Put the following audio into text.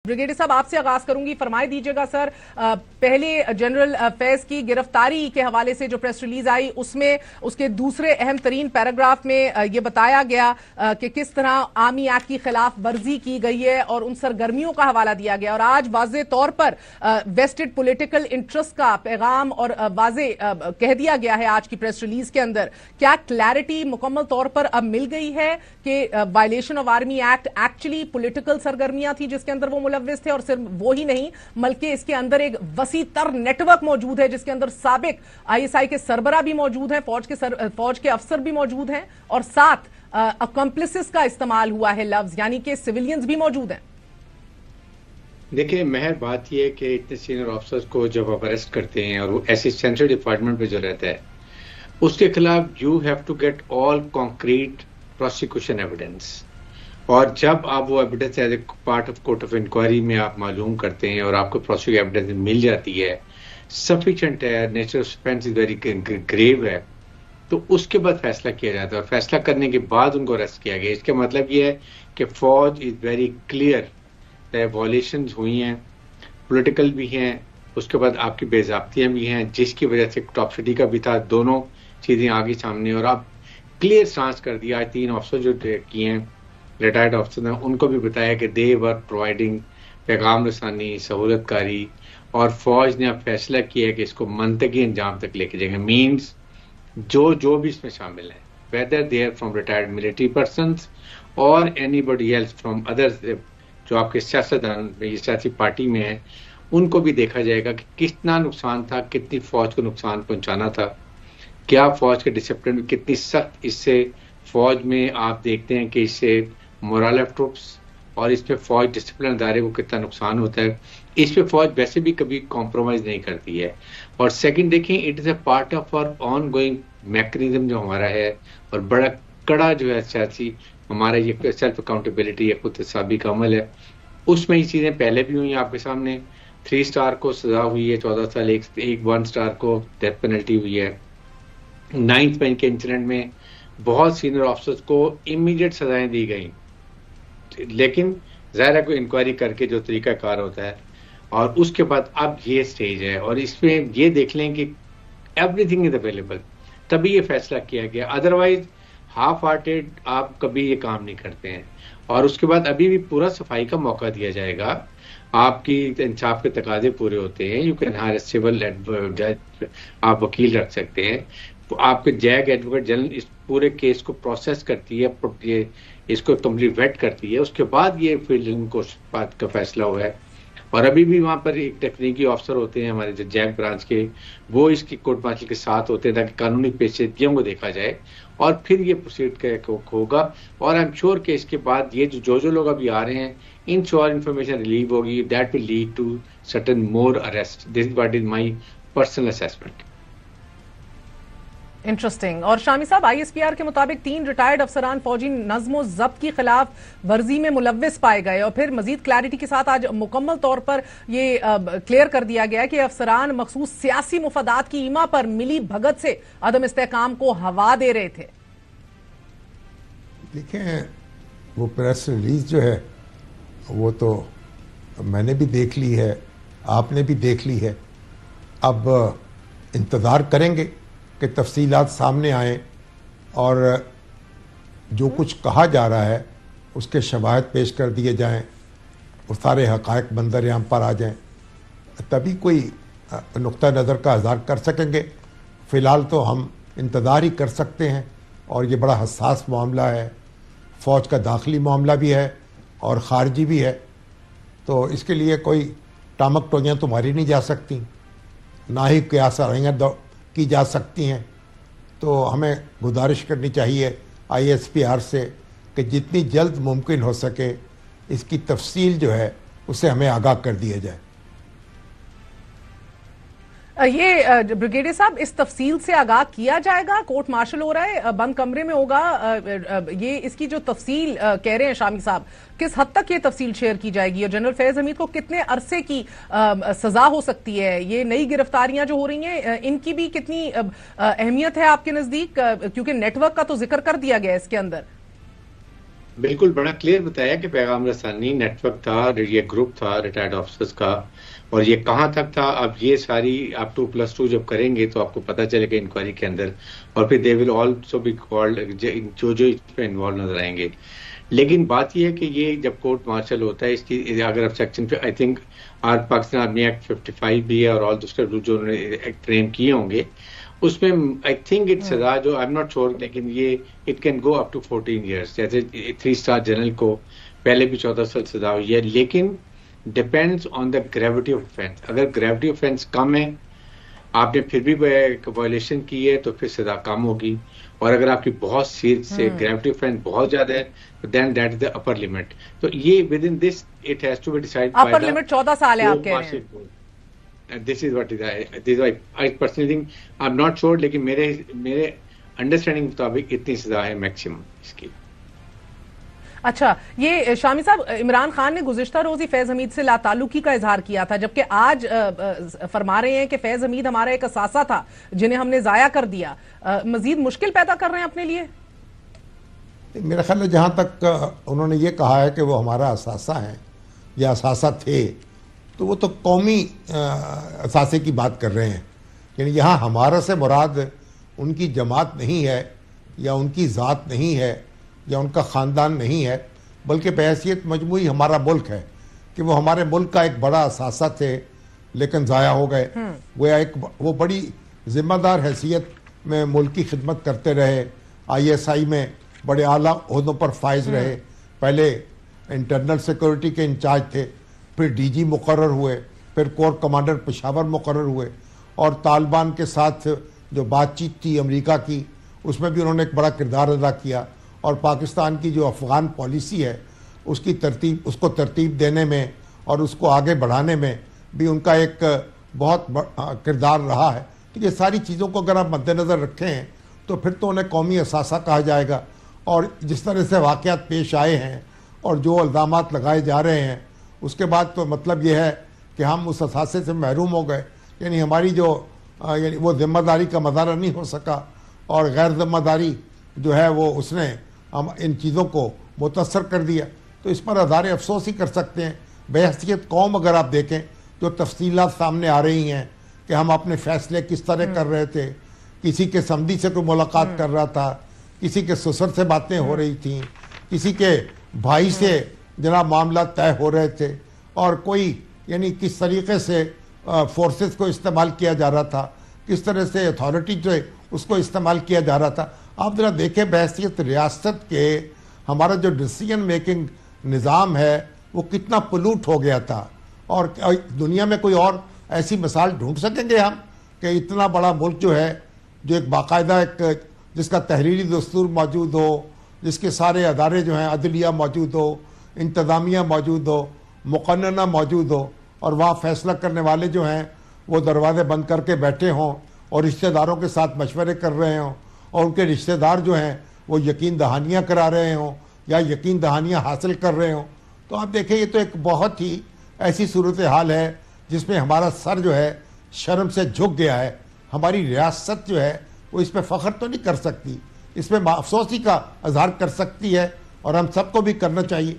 Brigadier साहब आपसे आगाज करूंगी, फरमाए दीजिएगा सर। पहले जनरल फैज की गिरफ्तारी के हवाले से जो प्रेस रिलीज आई उसमें उसके दूसरे अहम तरीन पैराग्राफ में ये बताया गया कि किस तरह आर्मी एक्ट की खिलाफ वर्जी की गई है और उन सरगर्मियों का हवाला दिया गया। और आज वाज़े तौर पर वेस्टेड पॉलिटिकल इंटरेस्ट का पैगाम और वाज़े कह दिया गया है आज की प्रेस रिलीज के अंदर। क्या क्लैरिटी मुकम्मल तौर पर अब मिल गई है कि violation of army act actually political सरगर्मियां थी जिसके अंदर वो मुलव्विस थे, और सिर्फ वो ही नहीं बल्कि इसके अंदर एक वसी तर नेटवर्क मौजूद है जिसके अंदर साबिक आईएसआई के सरबरा भी मौजूद हैं, फौज के अफसर भी मौजूद हैं, और साथ अकम्प्लिसेस का इस्तेमाल हुआ है लफ्ज, यानी कि सिविलियंस भी मौजूद हैं। देखिए महर बात यह है कि इतने सीनियर ऑफिसर्स को जब आप अरेस्ट करते हैं और वो ऐसी सेंट्रल डिपार्टमेंट पे जो रहता है उसके खिलाफ you have to get all concrete prosecution evidence, और जब आप वो evidence as a part of court of inquiry में आप मालूम करते हैं और आपको प्रोसिक्यूशन एविडेंस मिल जाती है, सफिशिएंट है, nature of offence is very grave है, तो उसके बाद फैसला किया जाता है। और फैसला करने के बाद उनको अरेस्ट किया गया। इसका मतलब ये है कि फौज इज वेरी क्लियर, वॉयलेशंस हुई हैं, पॉलिटिकल भी हैं, उसके बाद आपकी बेज़ाब्तियां भी हैं जिसकी वजह से टॉप सिटी का भी था, दोनों चीज़ें आगे सामने, और आप क्लियर स्टांस कर दिया। 3 ऑफिसर जो किए हैं रिटायर्ड ऑफिसर हैं उनको भी बताया कि दे वर प्रोवाइडिंग पैगाम रसानी, सहूलतकारी, और फौज ने अब फैसला किया है कि इसको मंतकी अंजाम तक लेके जाएंगे। मीन्स जो भी इसमें शामिल है, whether they are from retired military persons और एनीबडी एल्स फ्रॉम अदर्स जो आपके सियासतदान सियासी पार्टी में है, उनको भी देखा जाएगा कि कितना नुकसान था, कितनी फौज को नुकसान पहुंचाना था, क्या फौज के डिसिप्लिन में कितनी सख्त इससे फौज में आप देखते हैं कि इससे मोरल ऑफ ट्रूप्स और इस पे फौज डिसिप्लिन अदारे को कितना नुकसान होता है। इस पे फौज वैसे भी कभी कॉम्प्रोमाइज नहीं करती है। और सेकंड देखें, it is a part of our ongoing mechanism जो हमारा है, और बड़ा कड़ा जो है सियासी हमारा ये सेल्फ अकाउंटेबिलिटी या खुद हिसाबी का अमल है, उसमें ये चीजें पहले भी हुई आपके सामने। 3 स्टार को सजा हुई है 14 साल, एक 1 स्टार को डेथ पेनल्टी हुई है। 9th बैंक के इंसिडेंट में बहुत सीनियर ऑफिसर्स को इमीडिएट सजाएं दी गई, लेकिन ज़ाहिर है कोई इंक्वायरी करके जो तरीका कार होता है, और उसके बाद अब ये स्टेज है और इसमें ये देख लें कि एवरीथिंग इज अवेलेबल, तभी ये फैसला किया गया। अदरवाइज हाफ हार्टेड आप कभी ये काम नहीं करते हैं। और उसके बाद अभी भी पूरा सफाई का मौका दिया जाएगा, आपकी इंसाफ के तकाजे पूरे होते हैं, यू कैन हायर सिविल जज, आप वकील रख सकते हैं, तो आपके जैग एडवोकेट जनरल इस पूरे केस को प्रोसेस करती है, ये इसको कंप्लीट वेट करती है, उसके बाद ये फील्ड को बात का फैसला हुआ है। और अभी भी वहाँ पर एक टेक्निकी ऑफिसर होते हैं हमारे जो जैग ब्रांच के, वो इसकी कोर्ट मार्शल के साथ होते हैं ताकि कानूनी पेचीदगियों को देखा जाए और फिर ये प्रोसीड होगा। और आई एम श्योर कि इसके बाद ये जो लोग अभी आ रहे हैं, इन श्योर इन्फॉर्मेशन रिलीव होगी, that will lead to certain more arrest. This what is my personal assessment. Interesting. और शामी साहब, आईएसपीआर के मुताबिक 3 रिटायर्ड अफसरान फौजी नज़्म ज़ब्त की खिलाफ वर्जी में मुलव्विस पाए गए, और फिर मजीद क्लैरिटी के साथ आज मुकम्मल तौर पर ये क्लियर कर दिया गया कि अफसरान मखसूस सियासी मुफादात की ईमा पर मिली भगत से अदम इस्तेहकाम को हवा दे रहे थे। देखें, वो प्रेस रिलीज जो है वो तो मैंने भी देख ली है, आपने भी देख ली है। अब इंतज़ार करेंगे कि तफसीलात सामने आएँ और जो कुछ कहा जा रहा है उसके शवाहिद पेश कर दिए जाएं, और सारे हक़ाइक़ मंज़र-ए-आम पर आ जाएं, तभी कोई नुक्ता नज़र का इज़हार कर सकेंगे। फ़िलहाल तो हम इंतज़ार ही कर सकते हैं, और ये बड़ा हसास मामला है, फ़ौज का दाखिली मामला भी है और ख़ारजी भी है, तो इसके लिए कोई टामक टोलियाँ तो मारी नहीं जा सकती, ना ही क़यास आराइयाँ की जा सकती हैं। तो हमें गुजारिश करनी चाहिए आईएसपीआर से कि जितनी जल्द मुमकिन हो सके इसकी तफसील जो है उसे हमें आगाह कर दिया जाए। ये ब्रिगेडियर साहब, इस तफसील से आगाह किया जाएगा? कोर्ट मार्शल हो रहा है, बंद कमरे में होगा, ये इसकी जो तफसील कह रहे हैं शामी साहब, किस हद तक ये तफसील शेयर की जाएगी, और जनरल फैज हमीद को कितने अरसे की सजा हो सकती है? ये नई गिरफ्तारियां जो हो रही हैं, इनकी भी कितनी अहमियत है आपके नजदीक, क्योंकि नेटवर्क का तो जिक्र कर दिया गया है इसके अंदर। بالکل بڑا کلیئر بتایا کہ پیغام رسانی نیٹ ورک تھا، یہ گروپ تھا ریٹائرڈ آفیسرز کا، اور یہ کہاں تک تھا. اب یہ ساری آپ 2+2 جب کریں گے تو آپ کو پتہ چلے گا انکوائری کے اندر، اور پھر دے ول آلسو بی کالڈ، جو اس پہ انوالو نظر آئیں گے. لیکن بات یہ ہے کہ یہ جب کورٹ مارشل ہوتا ہے اس کی، اگر آپ سیکشن پہ I think Pakistan army act 55 بھی ہے اور آل دوسرے رول جو انہوں نے فریم کیے ہوں گے، اس میں آئی تھنک اٹ سزا جو آئی ایم ناٹ شیور، لیکن یہ it can go up to 14 years. جیسے 3 اسٹار جنرل کو پہلے بھی 14 سال سزا ہوئی ہے، لیکن depends on the gravity of offence. اگر گریوٹی آفینس کم ہے، آپ نے پھر بھی وائلیشن کی ہے تو پھر سزا کم ہوگی، اور اگر آپ کی بہت سیریس سے گریوٹی آفینس بہت زیادہ ہے دین that is the upper limit. تو یہ within this it has to be decide by upper limit 14 سال ہے آپ کہہ رہے ہیں. This is what is I personally think, I'm not sure, لیکن میرے انڈرسٹینڈنگ مطابق اتنی سزا ہے میکسیمم اس کی. اچھا، یہ شامی صاحب، عمران خان نے گزشتہ روز ہی فیض حمید سے لا تعلقی کا اظہار کیا تھا، جبکہ آج فرما رہے ہیں کہ فیض حمید ہمارا ایک اثاثہ تھا جنہیں ہم نے ضائع کر دیا. مزید مشکل پیدا کر رہے ہیں اپنے لیے؟ میرا خیال ہے جہاں تک انہوں نے یہ کہا ہے کہ وہ ہمارا اثاثہ ہیں یا اثاثہ تھے، تو وہ تو قومی اثاثے کی بات کر رہے ہیں. یعنی یہاں ہمارا سے مراد ان کی جماعت نہیں ہے، یا ان کی ذات نہیں ہے، یا ان کا خاندان نہیں ہے، بلکہ بحیثیت مجموعی ہمارا ملک ہے، کہ وہ ہمارے ملک کا ایک بڑا اثاثہ تھے لیکن ضائع ہو گئے. وہ بڑی ذمہ دار حیثیت میں ملک کی خدمت کرتے رہے، ISI میں بڑے اعلیٰ عہدوں پر فائز رہے، پہلے انٹرنل سیکورٹی کے انچارج تھے، پھر DG مقرر ہوئے، پھر کور کمانڈر پشاور مقرر ہوئے، اور طالبان کے ساتھ جو بات چیت تھی امریکہ کی، اس میں بھی انہوں نے ایک بڑا کردار ادا کیا، اور پاکستان کی جو افغان پالیسی ہے اس کو ترتیب دینے میں اور اس کو آگے بڑھانے میں بھی ان کا ایک بہت کردار رہا ہے. تو یہ ساری چیزوں کو اگر آپ مد نظر رکھیں ہیں تو پھر تو انہیں قومی اثاثہ کہا جائے گا. اور جس طرح سے واقعات پیش آئے ہیں اور جو الزامات لگائے جا رہے ہیں، اس کے بعد تو مطلب یہ ہے کہ ہم اس اثاثے سے محروم ہو گئے. یعنی ہماری یعنی وہ ذمہ داری کا مظاہرہ نہیں ہو سکا، اور غیر ذمہ داری جو ہے وہ اس نے ان چیزوں کو متاثر کر دیا. تو اس پر ادارے افسوس ہی کر سکتے ہیں. بحیثیت قوم اگر آپ دیکھیں جو تفصیلات سامنے آ رہی ہیں کہ ہم اپنے فیصلے کس طرح کر رہے تھے، کسی کے سمدھی سے کوئی ملاقات کر رہا تھا، کسی کے سسر سے باتیں ہو رہی تھیں، کسی کے بھائی سے جناب معاملات طے ہو رہے تھے، اور کوئی یعنی کس طریقے سے فورسز کو استعمال کیا جا رہا تھا، کس طرح سے اتھارٹی جو ہے اس کو استعمال کیا جا رہا تھا. آپ ذرا دیکھیں بحیثیت ریاست کے ہمارا جو ڈیسیجن میکنگ نظام ہے وہ کتنا پلوٹ ہو گیا تھا. اور دنیا میں کوئی اور ایسی مثال ڈھونڈ سکیں گے ہم کہ اتنا بڑا ملک جو ہے، جو ایک باقاعدہ ایک جس کا تحریری دستور موجود ہو، جس کے سارے ادارے جو ہیں عدلیہ موجود ہو، انتظامیہ موجود ہو، مقننہ موجود ہو، اور وہاں فیصلہ کرنے والے جو ہیں وہ دروازے بند کر کے بیٹھے ہوں اور رشتہ داروں کے ساتھ مشورے کر رہے ہوں، اور ان کے رشتہ دار جو ہیں وہ یقین دہانیاں کرا رہے ہوں یا یقین دہانیاں حاصل کر رہے ہوں. تو آپ دیکھیں یہ تو ایک بہت ہی ایسی صورتحال ہے جس میں ہمارا سر جو ہے شرم سے جھک گیا ہے. ہماری ریاست جو ہے وہ اس پہ فخر تو نہیں کر سکتی، اس پہ افسوسی کا اظہار کر سکتی ہے، اور ہم سب کو بھی کرنا چاہیے.